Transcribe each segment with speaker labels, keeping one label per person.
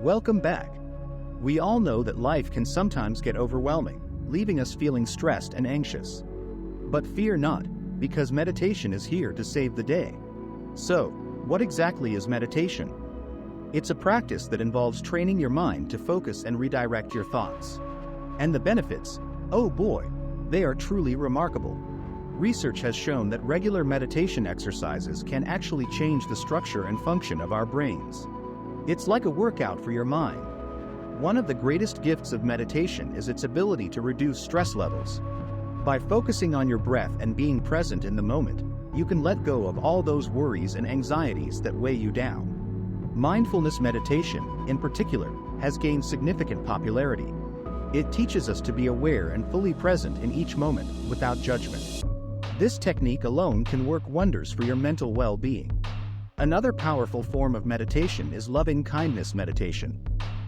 Speaker 1: Welcome back. We all know that life can sometimes get overwhelming, leaving us feeling stressed and anxious. But fear not, because meditation is here to save the day. So, what exactly is meditation? It's a practice that involves training your mind to focus and redirect your thoughts. And the benefits, oh boy, they are truly remarkable. Research has shown that regular meditation exercises can actually change the structure and function of our brains. It's like a workout for your mind. One of the greatest gifts of meditation is its ability to reduce stress levels. By focusing on your breath and being present in the moment, you can let go of all those worries and anxieties that weigh you down. Mindfulness meditation, in particular, has gained significant popularity. It teaches us to be aware and fully present in each moment, without judgment. This technique alone can work wonders for your mental well-being. Another powerful form of meditation is loving-kindness meditation.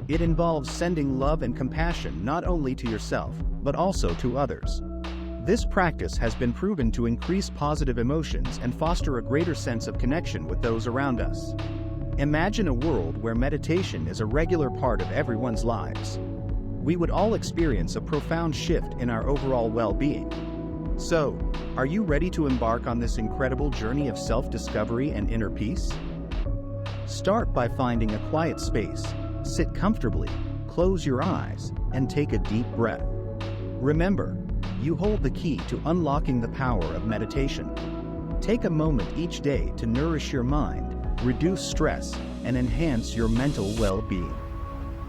Speaker 1: It involves sending love and compassion not only to yourself, but also to others. This practice has been proven to increase positive emotions and foster a greater sense of connection with those around us. Imagine a world where meditation is a regular part of everyone's lives. We would all experience a profound shift in our overall well-being. So, are you ready to embark on this incredible journey of self-discovery and inner peace? Start by finding a quiet space, sit comfortably, close your eyes, and take a deep breath. Remember, you hold the key to unlocking the power of meditation. Take a moment each day to nourish your mind, reduce stress, and enhance your mental well-being.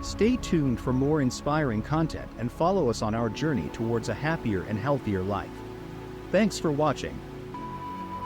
Speaker 1: Stay tuned for more inspiring content and follow us on our journey towards a happier and healthier life. Thanks for watching.